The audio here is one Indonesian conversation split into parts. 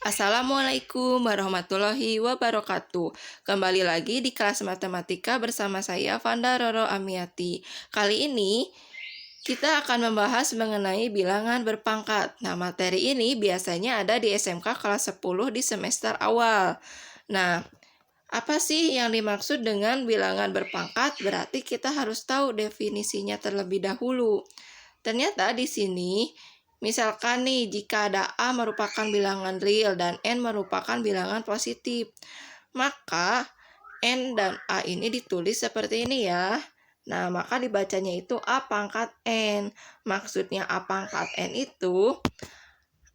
Assalamualaikum warahmatullahi wabarakatuh. Kembali lagi di kelas matematika bersama saya Vanda Roro Amiati. Kali ini kita akan membahas mengenai bilangan berpangkat. Nah, materi ini biasanya ada di SMK kelas 10 di semester awal. Nah, apa sih yang dimaksud dengan bilangan berpangkat? Berarti kita harus tahu definisinya terlebih dahulu. Ternyata di sini, misalkan nih, jika ada A merupakan bilangan real dan N merupakan bilangan positif, maka N dan A ini ditulis seperti ini ya. Nah, maka dibacanya itu A pangkat N. Maksudnya A pangkat N itu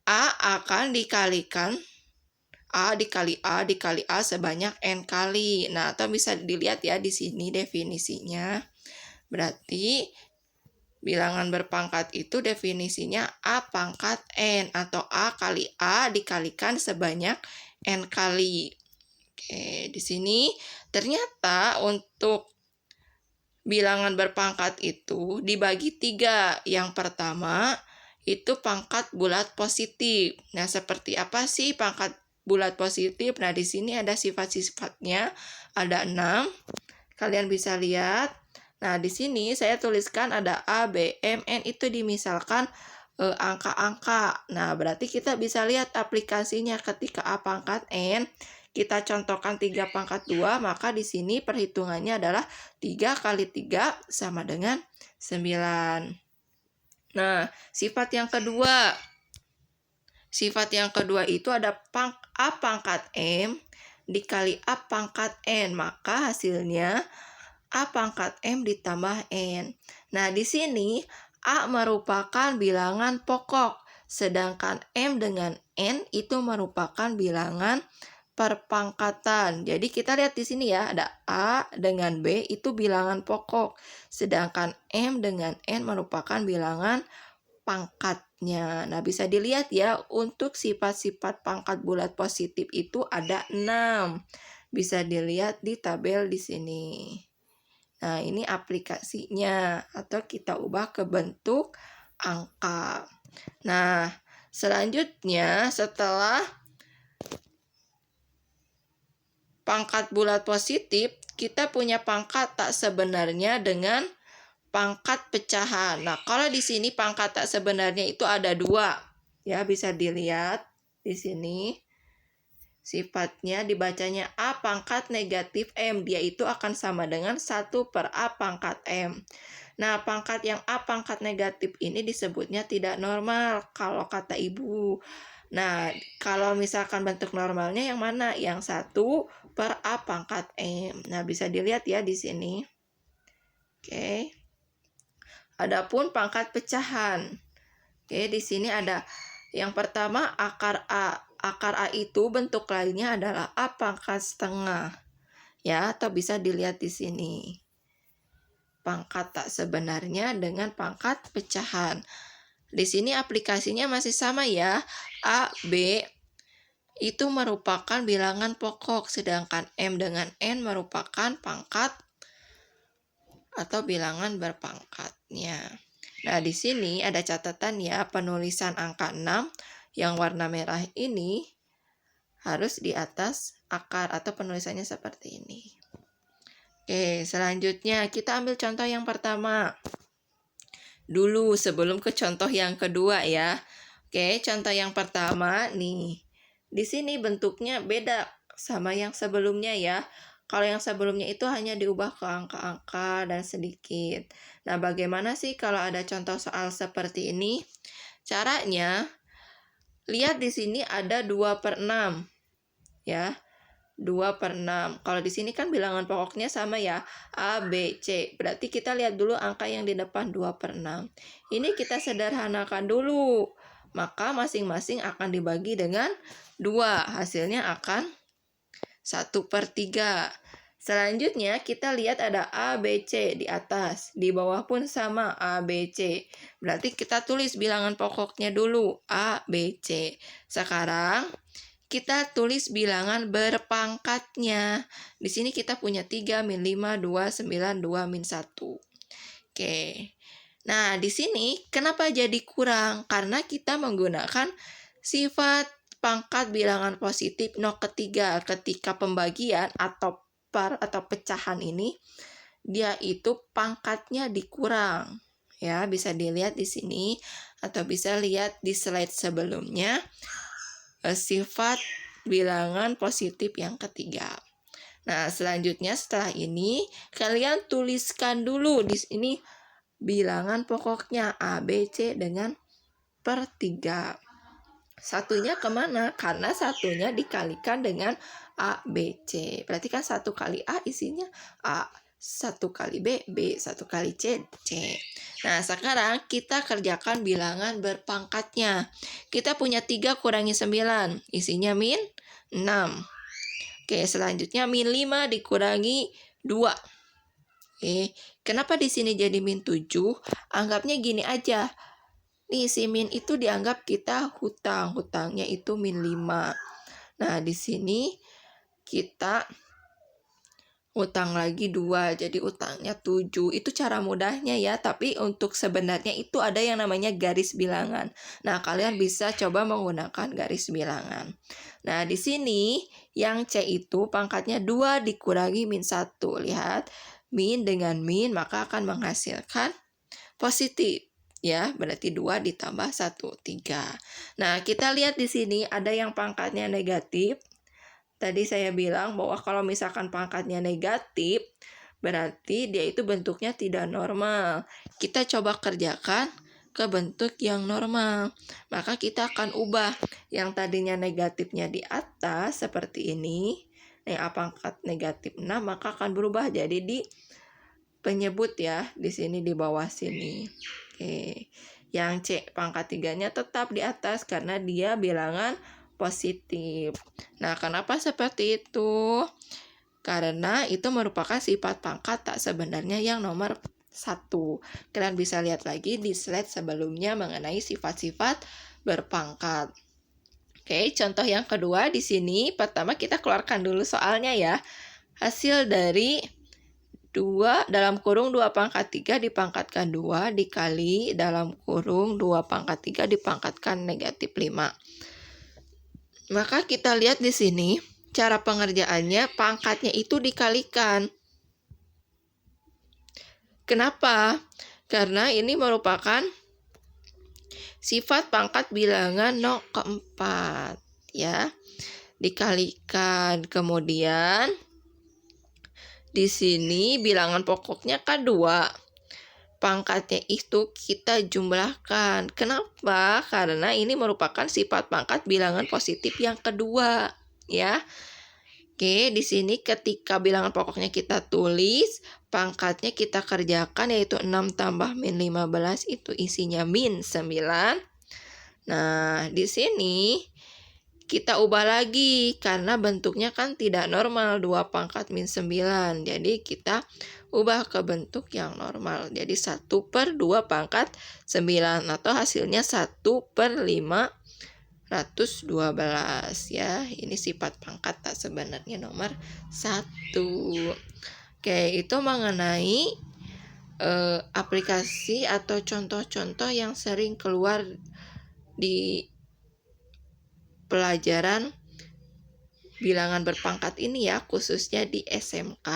A akan dikalikan A dikali A dikali A sebanyak N kali. Nah, atau bisa dilihat ya di sini definisinya. Berarti bilangan berpangkat itu definisinya A pangkat N atau A kali A dikalikan sebanyak N kali. Oke, di sini ternyata untuk bilangan berpangkat itu dibagi 3. Yang pertama itu pangkat bulat positif. Nah, seperti apa sih pangkat bulat positif? Nah, di sini ada sifat-sifatnya, ada 6. Kalian bisa lihat. Nah, di sini saya tuliskan ada A, B, M, N, itu dimisalkan angka-angka. Nah, berarti kita bisa lihat aplikasinya ketika A pangkat N, kita contohkan 3 pangkat 2, maka di sini perhitungannya adalah 3 kali 3 sama dengan 9. Nah, sifat yang kedua. Sifat yang kedua itu ada A pangkat M dikali A pangkat N, maka hasilnya A pangkat M ditambah N. Nah, di sini A merupakan bilangan pokok, sedangkan M dengan N itu merupakan bilangan perpangkatan. Jadi kita lihat di sini ya, ada A dengan B itu bilangan pokok, sedangkan M dengan N merupakan bilangan pangkatnya. Nah, bisa dilihat ya, untuk sifat-sifat pangkat bulat positif itu ada 6. Bisa dilihat di tabel di sini. Nah, ini aplikasinya atau kita ubah ke bentuk angka. Nah, selanjutnya setelah pangkat bulat positif, kita punya pangkat tak sebenarnya dengan pangkat pecahan. Nah, kalau di sini pangkat tak sebenarnya itu ada 2. Ya, bisa dilihat di sini. Sifatnya dibacanya A pangkat negatif M. Dia itu akan sama dengan 1 per A pangkat M. Nah, pangkat yang A pangkat negatif ini disebutnya tidak normal kalau kata ibu. Nah, kalau misalkan bentuk normalnya yang mana? Yang 1 per A pangkat M. Nah, bisa dilihat ya di sini. Oke. Adapun pangkat pecahan. Oke, di sini ada yang pertama akar A. Akar A itu bentuk lainnya adalah A pangkat setengah. Ya, atau bisa dilihat di sini. Pangkat tak sebenarnya dengan pangkat pecahan. Di sini aplikasinya masih sama ya. A, B itu merupakan bilangan pokok, sedangkan M dengan N merupakan pangkat atau bilangan berpangkatnya. Nah, di sini ada catatan ya, penulisan angka 6 yang warna merah ini harus di atas akar atau penulisannya seperti ini. Oke, selanjutnya kita ambil contoh yang pertama. Dulu sebelum ke contoh yang kedua ya. Oke, contoh yang pertama nih. Di sini bentuknya beda sama yang sebelumnya ya. Kalau yang sebelumnya itu hanya diubah ke angka-angka dan sedikit. Nah, bagaimana sih kalau ada contoh soal seperti ini? Caranya, lihat di sini ada 2 per 6. Ya, 2 per 6. Kalau di sini kan bilangan pokoknya sama ya, A, B, C. Berarti kita lihat dulu angka yang di depan 2 per 6. Ini kita sederhanakan dulu. Maka masing-masing akan dibagi dengan 2. Hasilnya akan 1 per 3. Selanjutnya kita lihat ada A, B, C di atas. Di bawah pun sama A, B, C. Berarti kita tulis bilangan pokoknya dulu A, B, C. Sekarang kita tulis bilangan berpangkatnya. Di sini kita punya 3, min 5, 2, 9, 2, min 1. Oke. Nah, di sini kenapa jadi kurang? Karena kita menggunakan sifat pangkat bilangan positif ketiga ketika pembagian atau pecahan ini dia itu pangkatnya dikurang. Ya, bisa dilihat di sini atau bisa lihat di slide sebelumnya sifat bilangan positif yang ketiga. Nah, selanjutnya setelah ini kalian tuliskan dulu di sini bilangan pokoknya A, B, C dengan per 3. Satunya kemana? Karena satunya dikalikan dengan A, B, C. Berarti kan 1 kali A isinya A, 1 kali B, B, 1 kali C, C. Nah, sekarang kita kerjakan bilangan berpangkatnya. Kita punya 3 kurangi 9, isinya min 6. Oke, selanjutnya min 5 dikurangi 2. Oke, kenapa di sini jadi min 7? Anggapnya gini aja. Nih, si min itu dianggap kita hutangnya itu min 5. Nah, di sini kita utang lagi 2, jadi utangnya 7. Itu cara mudahnya ya, tapi untuk sebenarnya itu ada yang namanya garis bilangan. Nah, kalian bisa coba menggunakan garis bilangan. Nah, di sini yang C itu pangkatnya 2 dikurangi min 1. Lihat, min dengan min maka akan menghasilkan positif. Ya, berarti 2 ditambah 1, 3. Nah, kita lihat di sini ada yang pangkatnya negatif. Tadi saya bilang bahwa kalau misalkan pangkatnya negatif, berarti dia itu bentuknya tidak normal. Kita coba kerjakan ke bentuk yang normal. Maka kita akan ubah yang tadinya negatifnya di atas seperti ini. A pangkat negatif 6 maka akan berubah jadi di penyebut ya, di sini di bawah sini. Oke. Yang C pangkat 3-nya tetap di atas karena dia bilangan positif. Nah, kenapa seperti itu? Karena itu merupakan sifat pangkat tak sebenarnya yang nomor 1. Kalian bisa lihat lagi di slide sebelumnya mengenai sifat-sifat berpangkat. Oke, contoh yang kedua di sini, pertama kita keluarkan dulu soalnya ya. Hasil dari 2 dalam kurung 2 pangkat 3 dipangkatkan 2 dikali dalam kurung 2 pangkat 3 dipangkatkan negatif 5. Maka kita lihat di sini cara pengerjaannya pangkatnya itu dikalikan. Kenapa? Karena ini merupakan sifat pangkat bilangan keempat ya. Dikalikan, kemudian di sini bilangan pokoknya kan 2. Pangkatnya itu kita jumlahkan. Kenapa? Karena ini merupakan sifat pangkat bilangan positif yang kedua, ya. Oke, di sini ketika bilangan pokoknya kita tulis, pangkatnya kita kerjakan yaitu 6 tambah min 15 itu isinya min 9. Nah, di sini kita ubah lagi karena bentuknya kan tidak normal 2 pangkat min 9. Jadi kita ubah ke bentuk yang normal. Jadi 1/2 pangkat 9 atau hasilnya 1/512 ya. Ini sifat pangkat tak sebenarnya nomor 1. Oke, itu mengenai aplikasi atau contoh-contoh yang sering keluar di pelajaran bilangan berpangkat ini ya, khususnya di SMK.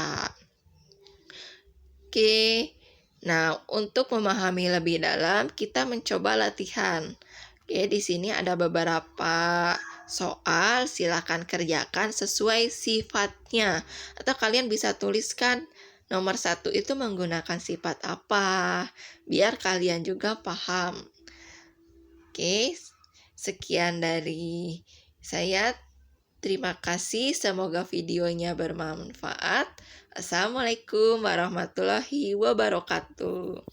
Oke, nah untuk memahami lebih dalam kita mencoba latihan. Oke, di sini ada beberapa soal, silakan kerjakan sesuai sifatnya. Atau kalian bisa tuliskan nomor 1 itu menggunakan sifat apa, biar kalian juga paham. Oke, sekian dari saya. Terima kasih, semoga videonya bermanfaat. Assalamualaikum warahmatullahi wabarakatuh.